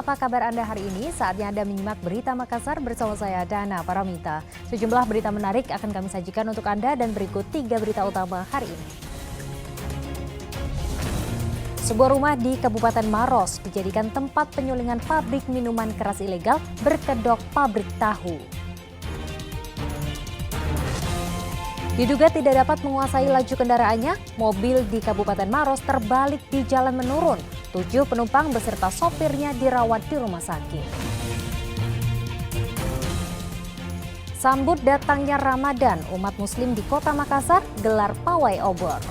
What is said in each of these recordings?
apa kabar Anda hari ini? Saatnya Anda menyimak Berita Makassar bersama saya, Dana Paramita. Sejumlah berita menarik akan kami sajikan untuk Anda dan berikut 3 berita utama hari ini. Sebuah rumah di Kabupaten Maros dijadikan tempat penyulingan pabrik minuman keras ilegal berkedok pabrik tahu. Diduga tidak dapat menguasai laju kendaraannya, mobil di Kabupaten Maros terbalik di jalan menurun. 7 penumpang beserta sopirnya dirawat di rumah sakit. Sambut datangnya Ramadan, umat Muslim di Kota Makassar gelar pawai obor.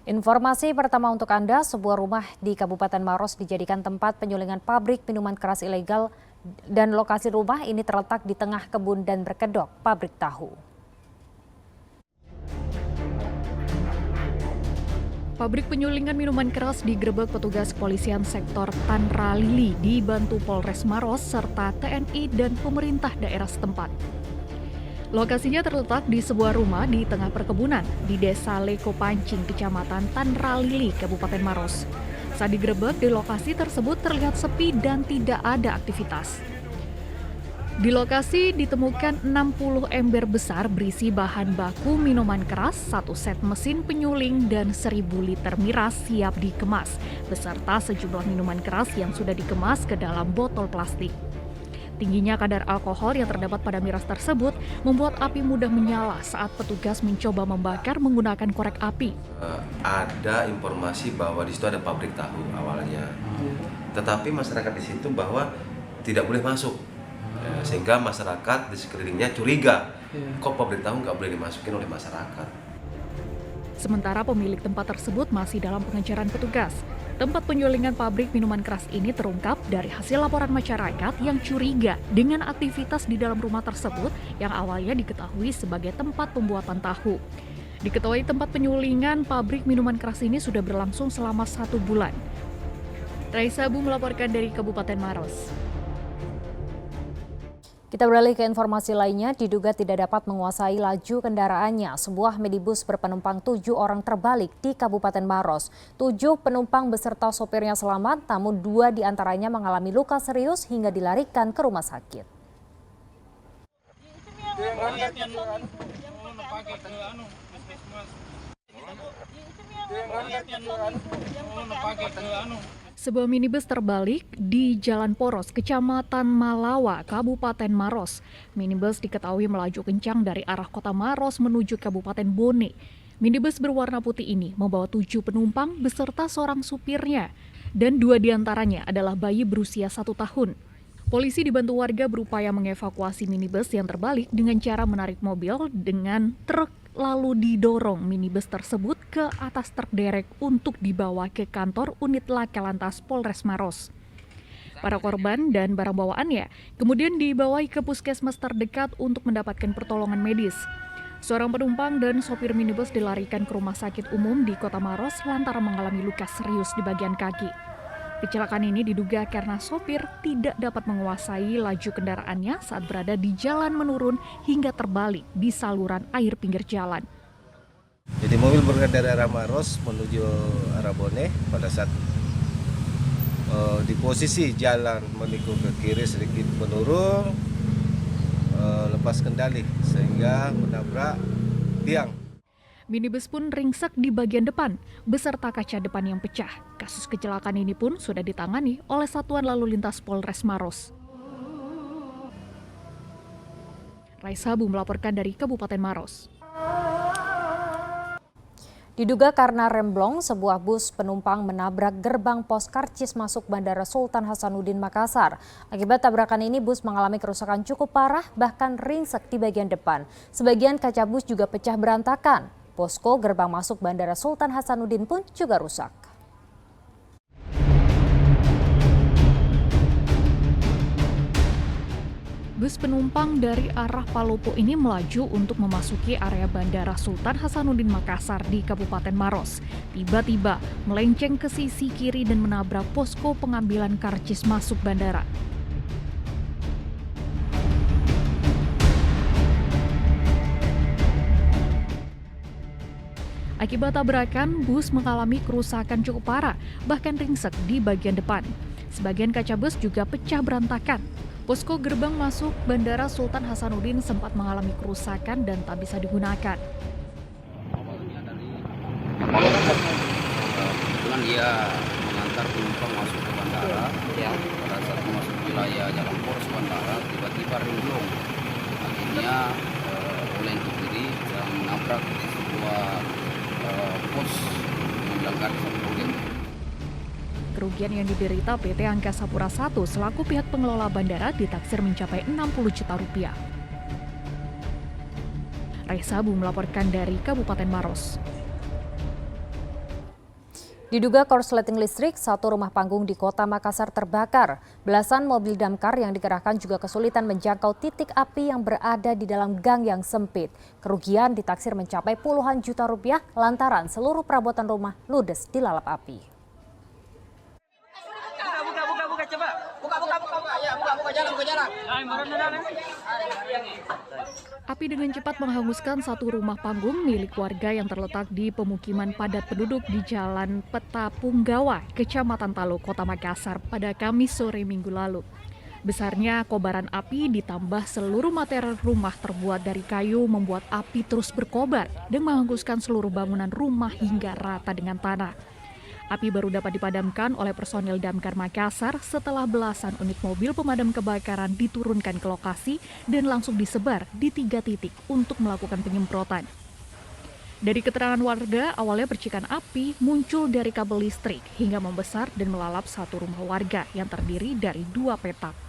Informasi pertama untuk Anda, sebuah rumah di Kabupaten Maros dijadikan tempat penyulingan pabrik minuman keras ilegal dan lokasi rumah ini terletak di tengah kebun dan berkedok pabrik tahu. Pabrik penyulingan minuman keras digerebek petugas kepolisian sektor Tanralili dibantu Polres Maros serta TNI dan pemerintah daerah setempat. Lokasinya terletak di sebuah rumah di tengah perkebunan di Desa Leko Pancing, Kecamatan Tanralili, Kabupaten Maros. Saat digerebek, di lokasi tersebut terlihat sepi dan tidak ada aktivitas. Di lokasi ditemukan 60 ember besar berisi bahan baku minuman keras, 1 set mesin penyuling, dan 1000 liter miras siap dikemas, beserta sejumlah minuman keras yang sudah dikemas ke dalam botol plastik. Tingginya kadar alkohol yang terdapat pada miras tersebut membuat api mudah menyala saat petugas mencoba membakar menggunakan korek api. Ada informasi bahwa di situ ada pabrik tahu awalnya, tetapi masyarakat di situ bahwa tidak boleh masuk, sehingga masyarakat di sekelilingnya curiga, kok pabrik tahu nggak boleh dimasukin oleh masyarakat. Sementara pemilik tempat tersebut masih dalam pengejaran petugas. Tempat penyulingan pabrik minuman keras ini terungkap dari hasil laporan masyarakat yang curiga dengan aktivitas di dalam rumah tersebut yang awalnya diketahui sebagai tempat pembuatan tahu. Diketahui tempat penyulingan pabrik minuman keras ini sudah berlangsung selama 1 bulan. Raisa Abu melaporkan dari Kabupaten Maros. Kita beralih ke informasi lainnya, diduga tidak dapat menguasai laju kendaraannya. Sebuah minibus berpenumpang 7 orang terbalik di Kabupaten Maros. 7 penumpang beserta sopirnya selamat, namun 2 diantaranya mengalami luka serius hingga dilarikan ke rumah sakit. Sebuah minibus terbalik di Jalan Poros, Kecamatan Malawa, Kabupaten Maros. Minibus diketahui melaju kencang dari arah Kota Maros menuju Kabupaten Bone. Minibus berwarna putih ini membawa 7 penumpang beserta seorang supirnya, dan 2 diantaranya adalah bayi berusia 1 tahun. Polisi dibantu warga berupaya mengevakuasi minibus yang terbalik dengan cara menarik mobil dengan truk, lalu didorong minibus tersebut ke atas truk derek untuk dibawa ke kantor unit Laka Lantas Polres Maros. Para korban dan barang bawaannya kemudian dibawa ke puskesmas terdekat untuk mendapatkan pertolongan medis. Seorang penumpang dan sopir minibus dilarikan ke rumah sakit umum di Kota Maros lantaran mengalami luka serius di bagian kaki. Kecelakaan ini diduga karena sopir tidak dapat menguasai laju kendaraannya saat berada di jalan menurun hingga terbalik di saluran air pinggir jalan. Jadi mobil berangkat dari arah Maros menuju arah Bone pada saat di posisi jalan menikung ke kiri sedikit menurun, lepas kendali sehingga menabrak tiang. Minibus pun ringsek di bagian depan, beserta kaca depan yang pecah. Kasus kecelakaan ini pun sudah ditangani oleh Satuan Lalu Lintas Polres Maros. Raisa Abu melaporkan dari Kabupaten Maros. Diduga karena remblong, sebuah bus penumpang menabrak gerbang pos Karcis masuk Bandara Sultan Hasanuddin Makassar. Akibat tabrakan ini, bus mengalami kerusakan cukup parah, bahkan ringsek di bagian depan. Sebagian kaca bus juga pecah berantakan. Posko gerbang masuk Bandara Sultan Hasanuddin pun juga rusak. Bus penumpang dari arah Palopo ini melaju untuk memasuki area Bandara Sultan Hasanuddin Makassar di Kabupaten Maros. Tiba-tiba melenceng ke sisi kiri dan menabrak posko pengambilan karcis masuk bandara. Akibat tabrakan, bus mengalami kerusakan cukup parah, bahkan ringsek di bagian depan. Sebagian kaca bus juga pecah berantakan. Posko gerbang masuk Bandara Sultan Hasanuddin sempat mengalami kerusakan dan tak bisa digunakan. Kebetulan dia mengantar penumpang masuk ke bandara. Pada saat masuk wilayah Jalan Poros Bandara, tiba-tiba ringlung. Akhirnya oleng ke kiri dan menabrak di sebuah pos melanggar satu rel. Kerugian yang diderita PT Angkasa Pura I selaku pihak pengelola bandara ditaksir mencapai 60 juta rupiah. Raisabu melaporkan dari Kabupaten Maros. Diduga korsleting listrik, satu rumah panggung di Kota Makassar terbakar. Belasan mobil damkar yang dikerahkan juga kesulitan menjangkau titik api yang berada di dalam gang yang sempit. Kerugian ditaksir mencapai puluhan juta rupiah lantaran seluruh perabotan rumah ludes dilalap api. Api dengan cepat menghanguskan satu rumah panggung milik warga yang terletak di pemukiman padat penduduk di Jalan Petapunggawa, Kecamatan Talo, Kota Makassar pada Kamis sore Minggu lalu. Besarnya kobaran api ditambah seluruh material rumah terbuat dari kayu membuat api terus berkobar dan menghanguskan seluruh bangunan rumah hingga rata dengan tanah. Api baru dapat dipadamkan oleh personil Damkar Makassar setelah belasan unit mobil pemadam kebakaran diturunkan ke lokasi dan langsung disebar di 3 titik untuk melakukan penyemprotan. Dari keterangan warga, awalnya percikan api muncul dari kabel listrik hingga membesar dan melalap satu rumah warga yang terdiri dari 2 petak.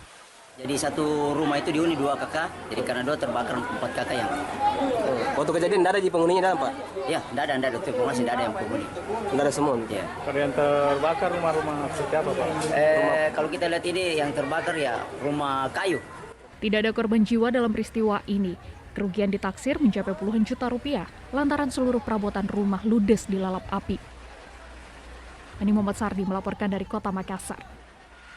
Jadi satu rumah itu dihuni 2 kakak, jadi karena 2 terbakar 4 kakak yang. Waktu kejadian tidak ada di penghuninya dalam, Pak? Ya, tidak ada untuk informasi, tidak ada yang penghuni. Tidak ada semua? Ya. Kalau yang terbakar rumah-rumah seperti apa, Pak? Kalau kita lihat ini yang terbakar ya rumah kayu. Tidak ada korban jiwa dalam peristiwa ini. Kerugian ditaksir mencapai puluhan juta rupiah lantaran seluruh perabotan rumah ludes dilalap api. Ani Muhammad Sardi melaporkan dari Kota Makassar.